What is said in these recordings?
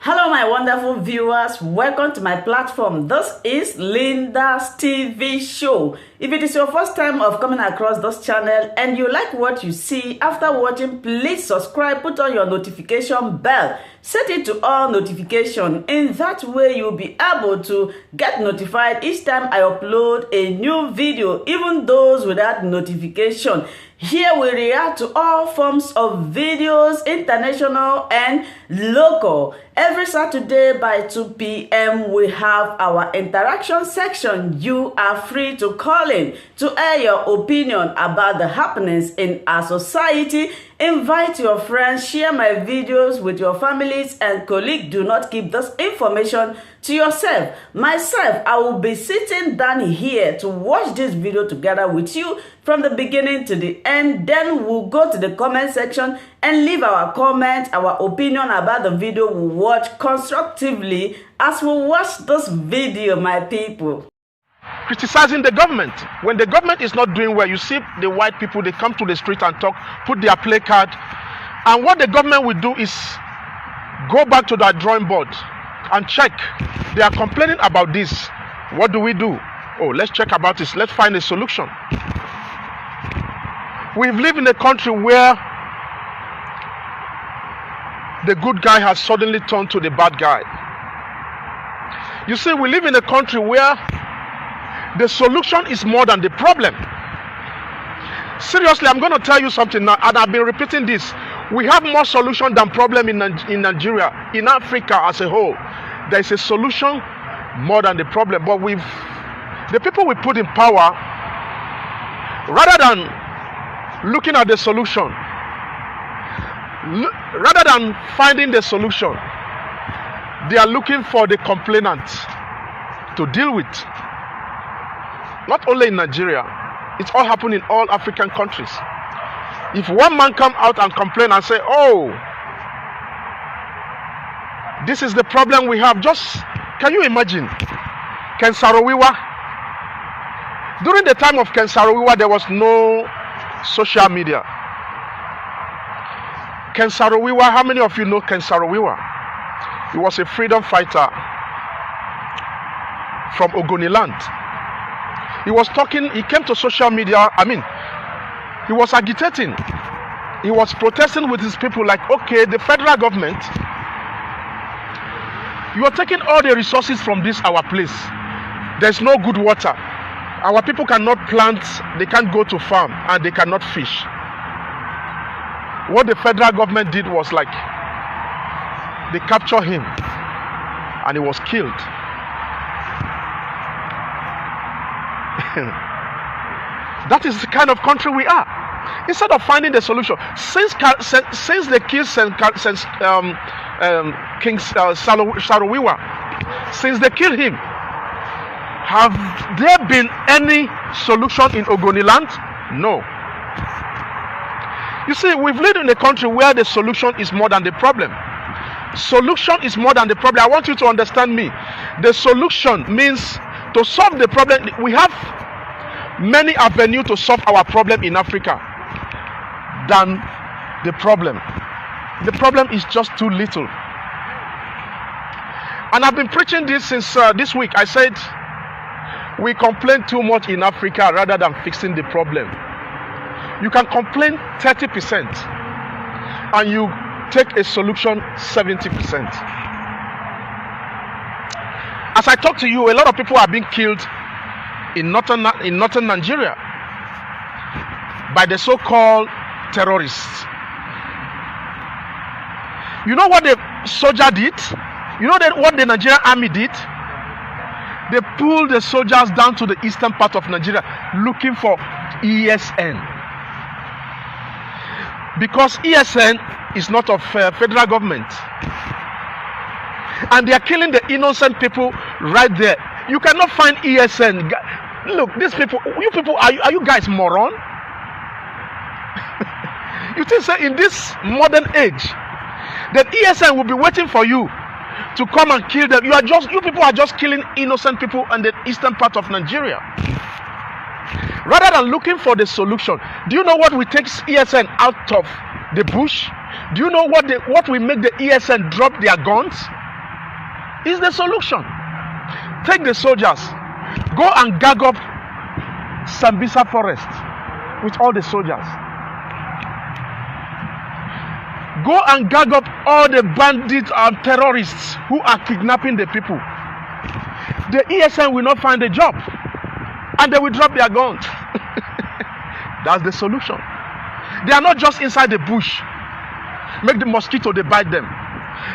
Hello my wonderful viewers, welcome to my platform. This is Linda's TV show. If it is your first time of coming across this channel and you like what you see after watching, please subscribe, put on your notification bell, set it to all notification. In that way you'll be able to get notified each time I upload a new video, even those without notification. Here we react to all forms of videos, international and local. Every Saturday by 2 p.m. we have our interaction section. You are free to call in to air your opinion about the happenings in our society. Invite your friends, share my videos with your families and colleagues. Do not keep this information to yourself. Myself, I will be sitting down here to watch this video together with you from the beginning to the end. Then we'll go to the comment section and leave our comment, our opinion about the video we watch constructively as we watch this video, my people. Criticizing the government. When the government is not doing well, you see the white people, they come to the street and talk, put their placard. And what the government will do is go back to that drawing board and check. They are complaining about this. What do we do? Oh, let's check about this. Let's find a solution. We've lived in a country where the good guy has suddenly turned to the bad guy. You see, we live in a country where the solution is more than the problem. Seriously, I'm going to tell you something now, and I've been repeating this. We have more solution than problem in Nigeria, in Africa as a whole. There is a solution more than the problem. But the people we put in power, rather than looking at the solution, rather than finding the solution, they are looking for the complainant to deal with. Not only in Nigeria, it's all happening in all African countries. If one man come out and complain and say, oh, this is the problem we have, can you imagine? Ken Saro-Wiwa. During the time of Ken Saro-Wiwa, there was no social media. Ken Saro-Wiwa, how many of you know Ken Saro-Wiwa? He was a freedom fighter from Ogoniland. He was talking, he came to social media, he was agitating. He was protesting with his people like, okay, the federal government, you are taking all the resources from this, our place. There's no good water. Our people cannot plant, they can't go to farm, and they cannot fish. What the federal government did was like, they captured him, and he was killed. That is the kind of country we are. Instead of finding the solution, since they killed King Saro-Wiwa, since they killed him, have there been any solution in Ogoniland? No. You see, we've lived in a country where the solution is more than the problem. Solution is more than the problem. I want you to understand me. The solution means to solve the problem. We have many avenues to solve our problem in Africa than the problem. The problem is just too little. And I've been preaching this since this week. I said we complain too much in Africa rather than fixing the problem. You can complain 30% and you take a solution 70%. As I talk to you, a lot of people are being killed in northern Nigeria by the so-called terrorists. You know what the soldier did? You know what the Nigerian army did? They pulled the soldiers down to the eastern part of Nigeria looking for ESN. Because ESN is not of federal government. And they are killing the innocent people right there. You cannot find ESN. Look, these people, you people, are you guys moron? You think say in this modern age that ESN will be waiting for you to come and kill them? You people are just killing innocent people in the eastern part of Nigeria. Rather than looking for the solution, do you know what will take ESN out of the bush? Do you know what will make the ESN drop their guns? is the solution. Take the soldiers, go and gag up Sambisa forest with all the soldiers. Go and gag up all the bandits and terrorists who are kidnapping the people. The ESN will not find a job and they will drop their guns. That's the solution. They are not just inside the bush. Make the mosquito, they bite them.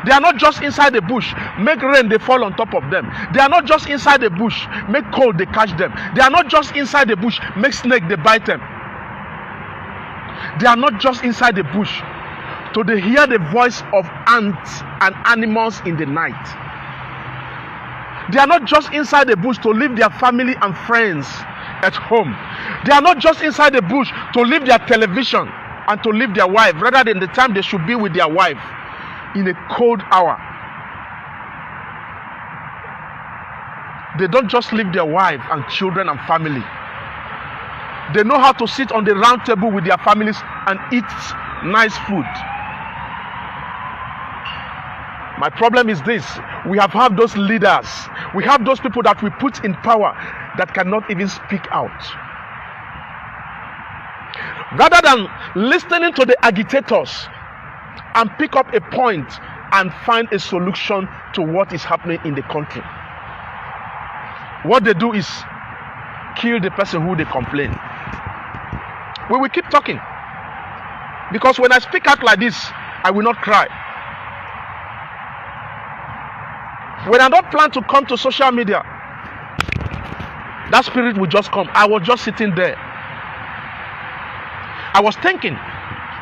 They are not just inside the bush. Make rain, they fall on top of them. They are not just inside the bush. Make cold, they catch them. They are not just inside the bush. Make snake, they bite them. They are not just inside the bush. So they hear the voice of ants and animals in the night. They are not just inside the bush to leave their family and friends at home. They are not just inside the bush to leave their television and to leave their wife, rather than the time they should be with their wife in a cold hour. They don't just leave their wife and children and family. They know how to sit on the round table with their families and eat nice food. My problem is this: we have had those leaders, we have those people that we put in power that cannot even speak out. Rather than listening to the agitators and pick up a point and find a solution to what is happening in the country, what they do is kill the person who they complain. We will keep talking, because when I speak out like this, I will not cry. When I don't plan to come to social media, that spirit will just come. I was just sitting there. I was thinking,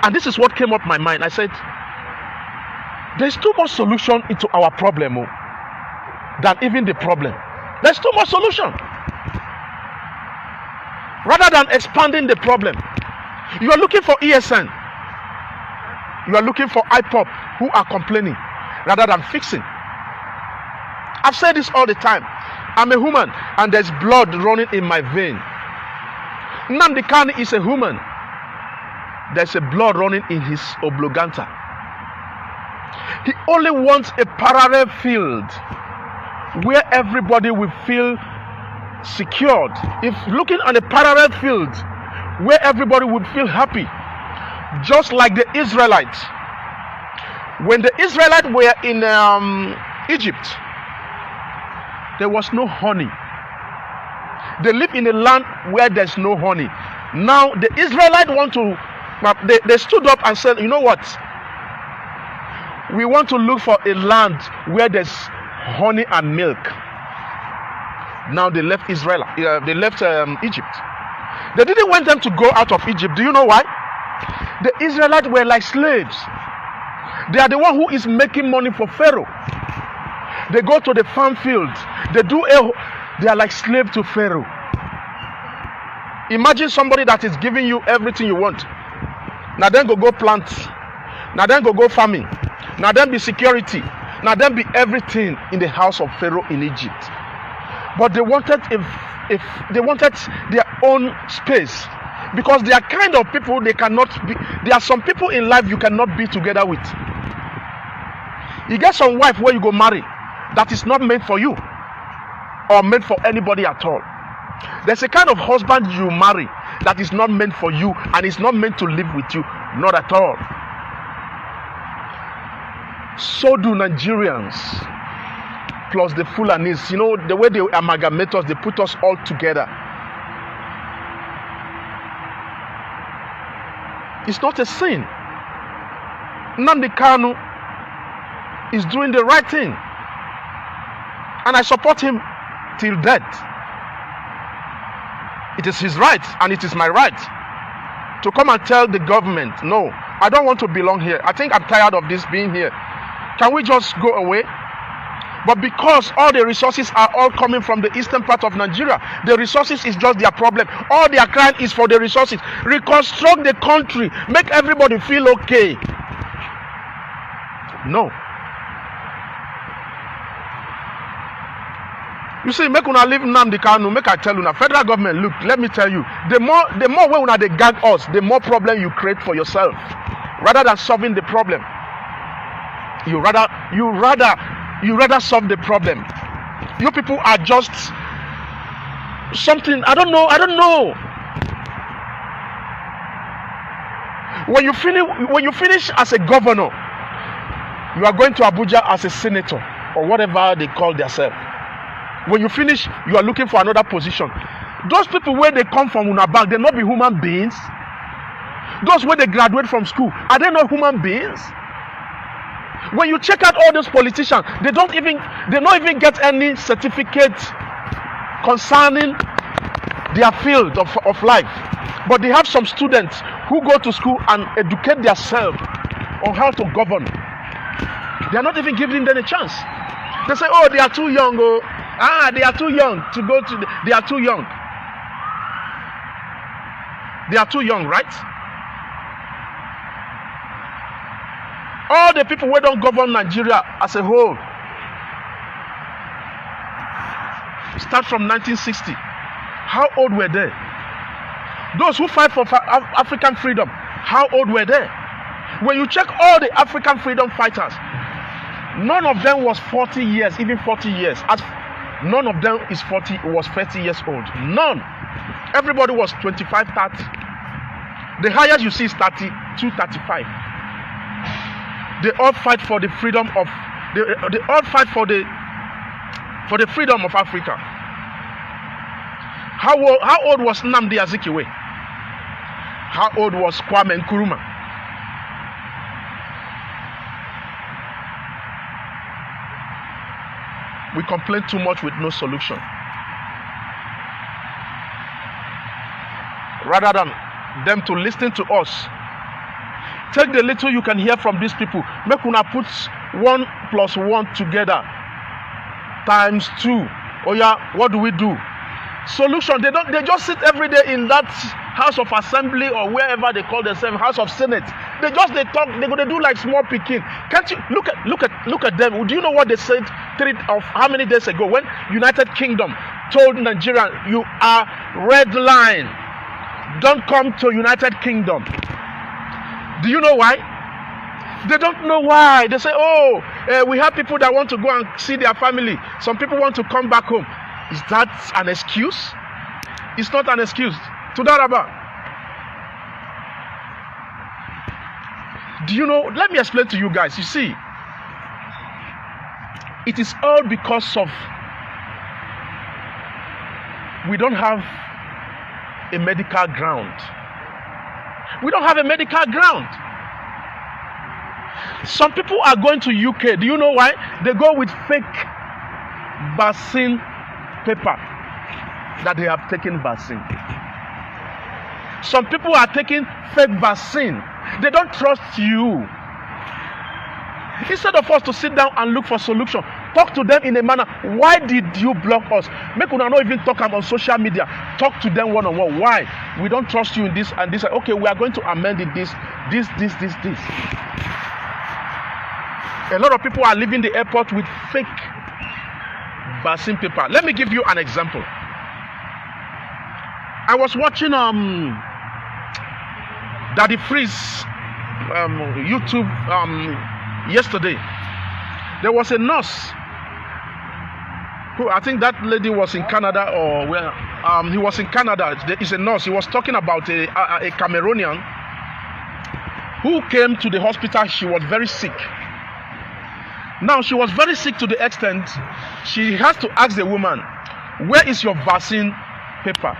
and this is what came up my mind. I said, there's too much solution into our problem than even the problem. There's too much solution. Rather than expanding the problem, you are looking for ESN. You are looking for IPOP who are complaining rather than fixing. I've said this all the time. I'm a human and there's blood running in my vein. Nnamdi Kanu is a human. There's a blood running in his oblongata. He only wants a parallel field where everybody will feel secured. If looking at a parallel field where everybody would feel happy, just like the Israelites. When the Israelites were in Egypt, there was no honey. They live in a land where there's no honey. Now the Israelites want to, they stood up and said, you know what? We want to look for a land where there's honey and milk. Now they left Israel. They left Egypt. They didn't want them to go out of Egypt. Do you know why? The Israelites were like slaves. They are the one who is making money for Pharaoh. They go to the farm field. They are like slaves to Pharaoh. Imagine somebody that is giving you everything you want. Now then go plant. Now then go farming. Now then be security. Now then be everything in the house of Pharaoh in Egypt. But they wanted their own space, because they are kind of people they cannot be. There are some people in life you cannot be together with. You get some wife where you go marry that is not meant for you or meant for anybody at all. There's a kind of husband you marry that is not meant for you and is not meant to live with you, not at all. So do Nigerians plus the Fulanis. You know, the way they amalgamate us, they put us all together. It's not a sin. Nnamdi Kanu is doing the right thing, and I support him till death. It is his right and it is my right to come and tell the government, no, I don't want to belong here. I think I'm tired of this being here. Can we just go away? But because all the resources are all coming from the eastern part of Nigeria, the resources is just their problem. All their crying is for the resources. Reconstruct the country. Make everybody feel okay. No. You see, make una leave Nnamdi Kanu, make I tell you now, federal government, look, let me tell you, the more way una they gag us, the more problem you create for yourself. Rather than solving the problem, you rather You rather solve the problem. You people are just something. I don't know. When you finish as a governor, you are going to Abuja as a senator or whatever they call themselves. When you finish, you are looking for another position. Those people where they come from Unabag, they not be human beings. Those where they graduate from school, are they not human beings? When you check out all those politicians, they don't even get any certificate concerning their field of life. But they have some students who go to school and educate themselves on how to govern. They are not even giving them a chance. They say, oh, they are too young. They are too young to go to they are too young. They are too young, right? All the people who don't govern Nigeria as a whole start from 1960. How old were they? Those who fight for African freedom, how old were they? When you check all the African freedom fighters, none of them was 40 years, even 40 years. None of them was 30 years old. None. Everybody was 25, 30. The highest you see is 32, 35. They all fight for the freedom of they all fight for the freedom of Africa. How old was Nnamdi Azikiwe? How old was Kwame Nkrumah? We complain too much with no solution. Rather than them to listen to us, take the little you can hear from these people. Make una put 1 + 1 together times 2. Oh yeah, what do we do? Solution. They just sit every day in that House of Assembly or wherever they call themselves, House of Senate. They talk. They're gonna do like small picking. Can't you look at them? Do you know what they said how many days ago when United Kingdom told Nigeria, you are red line, don't come to United Kingdom? Do you know why? They don't know why. They say, we have people that want to go and see their family. Some people want to come back home. Is that an excuse? It's not an excuse. Tudaraba. Do you know? Let me explain to you guys. You see, it is all because of we don't have a medical ground. We don't have a medical ground. Some people are going to UK. Do you know why? They go with fake vaccine paper that they have taken vaccine. Some people are taking fake vaccine. They don't trust you. Instead of us to sit down and look for solution, talk to them in a manner. Why did you block us? Make una not even talk on social media. Talk to them one-on-one. Why? We don't trust you in this and this. Okay, we are going to amend it this. A lot of people are leaving the airport with fake vaccine paper. Let me give you an example. I was watching Daddy Freeze YouTube yesterday. There was a nurse who, I think that lady was in Canada or where he was in Canada. There is a nurse. He was talking about a Cameroonian who came to the hospital. She was very sick. Now she was very sick to the extent she has to ask the woman, where is your vaccine paper?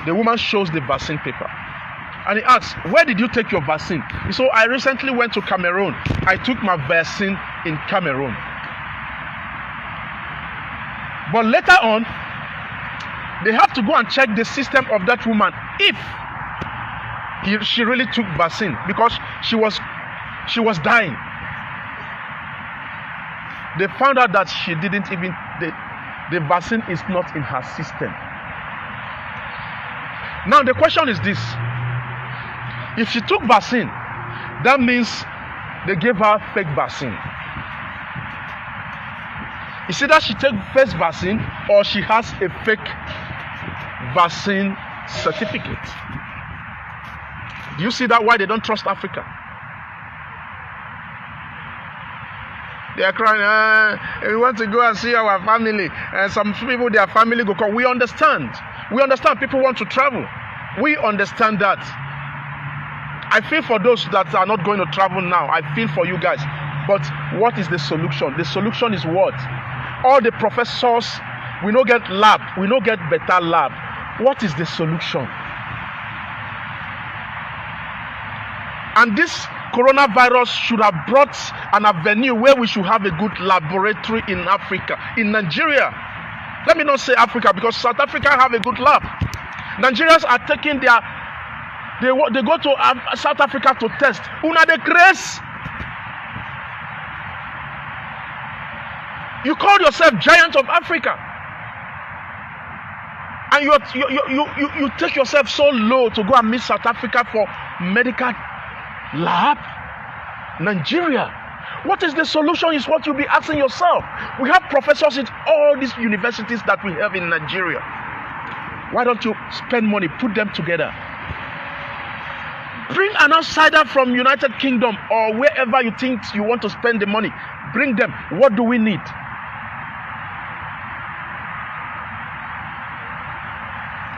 The woman shows the vaccine paper. And he asks, where did you take your vaccine? So I recently went to Cameroon. I took my vaccine in Cameroon. But later on, they have to go and check the system of that woman if she really took vaccine, because she was dying. They found out that she didn't even, the vaccine is not in her system. Now the question is this. If she took vaccine, that means they gave her fake vaccine. It's either she takes fake vaccine or she has a fake vaccine certificate. Do you see that why they don't trust Africa? They are crying, we want to go and see our family. And some people, their family go come. We understand. We understand people want to travel. We understand that. I feel for those that are not going to travel now. I feel for you guys. But what is the solution? The solution is what? All the professors, we don't get lab. We don't get better lab. What is the solution? And this coronavirus should have brought an avenue where we should have a good laboratory in Africa, in Nigeria. Let me not say Africa, because South Africa have a good lab. Nigerians are taking their, they go to South Africa to test. Una de grace. You call yourself giant of Africa, and you take yourself so low to go and meet South Africa for medical lab. Nigeria, what is the solution is what you'll be asking yourself. We have professors in all these universities that we have in Nigeria. Why don't you spend money, put them together? Bring an outsider from United Kingdom or wherever you think you want to spend the money. Bring them. What do we need?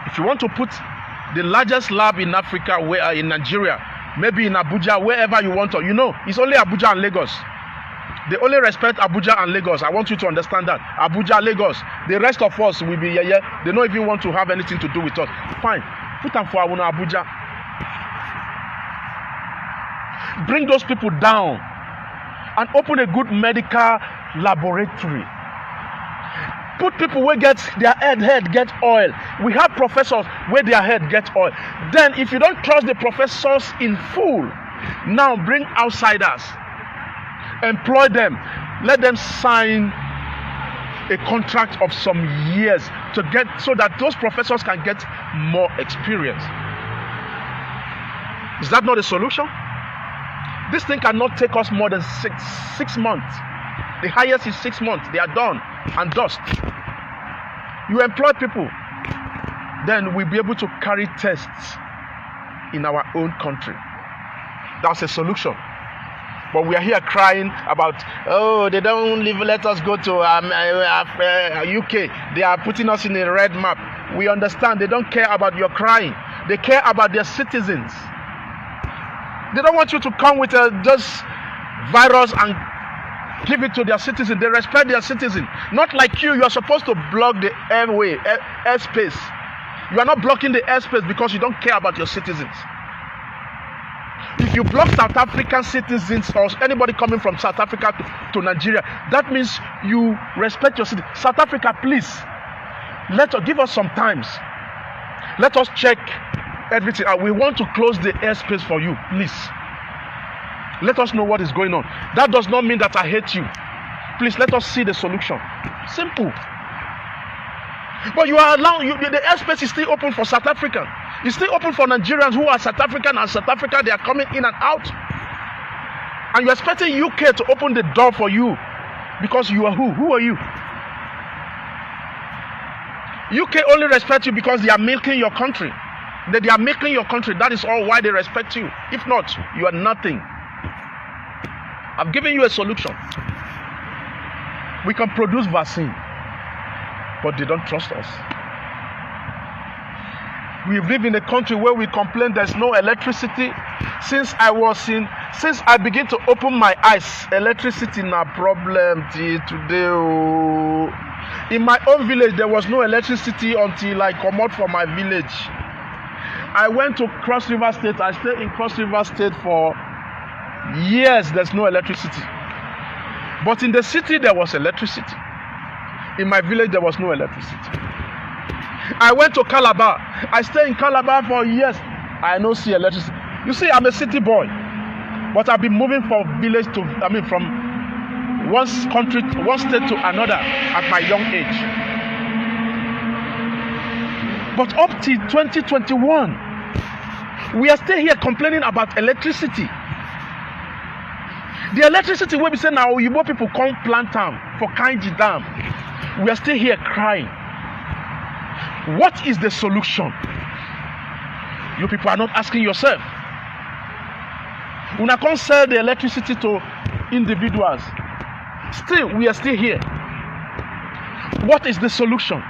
If you want to put the largest lab in Africa, where in Nigeria, maybe in Abuja, wherever you want to, you know, it's only Abuja and Lagos. They only respect Abuja and Lagos. I want you to understand that. Abuja, Lagos. The rest of us will be They don't even want to have anything to do with us. Fine. Put them for Abuja. Bring those people down and open a good medical laboratory. Put people where get their head get oil. We have professors where their head get oil. Then if you don't trust the professors in full, now bring outsiders. Employ them. Let them sign a contract of some years to get, so that those professors can get more experience. Is that not a solution? This thing cannot take us more than six months. The highest is 6 months. They are done and dust. You employ people, then we'll be able to carry tests in our own country. That's a solution. But we are here crying about, oh, they don't let us go to UK. They are putting us in a red map. We understand. They don't care about your crying. They care about their citizens. They don't want you to come with just virus and give it to their citizens. They respect their citizens. Not like you. You are supposed to block the airway, airspace. You are not blocking the airspace because you don't care about your citizens. If you block South African citizens or anybody coming from South Africa to Nigeria, that means you respect your citizens. South Africa, please, give us some time. Let us check everything. We want to close the airspace for you, please. Let us know what is going on. That does not mean that I hate you. Please, let us see the solution. Simple. But you are allowing, the airspace is still open for South Africans. It's still open for Nigerians who are South African, and South Africa, they are coming in and out. And you're expecting UK to open the door for you because you are who? Who are you? UK only respect you because they are milking your country. They are milking your country. That is all why they respect you. If not, you are nothing. I've given you a solution. We can produce vaccine, but they don't trust us. We live in a country where we complain there's no electricity. Since I begin to open my eyes, electricity na problem till today. Oh. In my own village, there was no electricity until I come out from my village. I went to Cross River State. I stayed in Cross River State for years. There's no electricity. But in the city, there was electricity. In my village, there was no electricity. I went to Calabar. I stayed in Calabar for years. I don't see electricity. You see, I'm a city boy, but I've been moving from village to, from one state to another at my young age. But up till 2021, we are still here complaining about electricity. The electricity where we say now, Igbo people come plant town for Kainji Dam. We are still here crying. What is the solution? You people are not asking yourself. Una can't sell the electricity to individuals. Still, we are still here. What is the solution?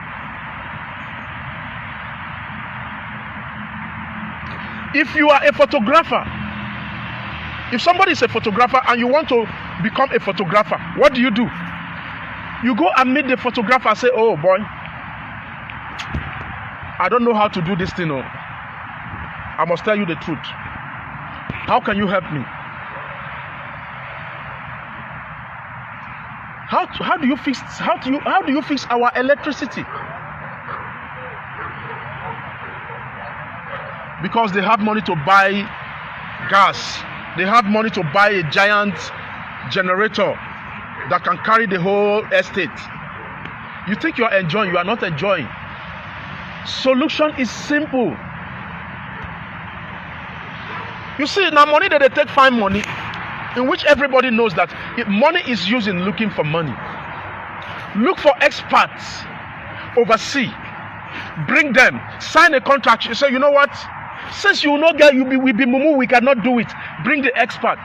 If you are a photographer, if somebody is a photographer and you want to become a photographer, what do? You go and meet the photographer and say, oh boy, I don't know how to do this thing. Oh. I must tell you the truth. How can you help me? How do you fix our electricity? Because they have money to buy gas. They have money to buy a giant generator that can carry the whole estate. You think you are enjoying, you are not enjoying. Solution is simple. You see, now money that they take find money, in which everybody knows that if money is used in looking for money. Look for experts overseas. Bring them, sign a contract. You say, you know what? Since you will not get, we be mumu, we cannot do it. Bring the expert.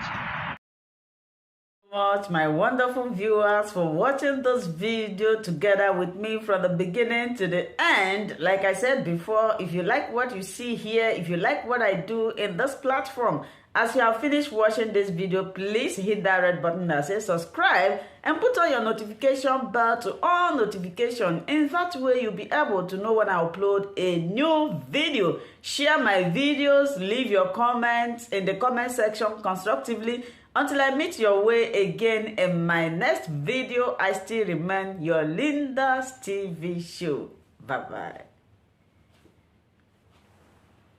Much, my wonderful viewers, for watching this video together with me from the beginning to the end. Like I said before, if you like what you see here, if you like what I do in this platform, as you have finished watching this video, please hit that red button that says subscribe and put on your notification bell to all notification. In that way, you'll be able to know when I upload a new video. Share my videos, leave your comments in the comment section constructively. Until I meet your way again in my next video, I still remain your Linda's TV show. Bye-bye.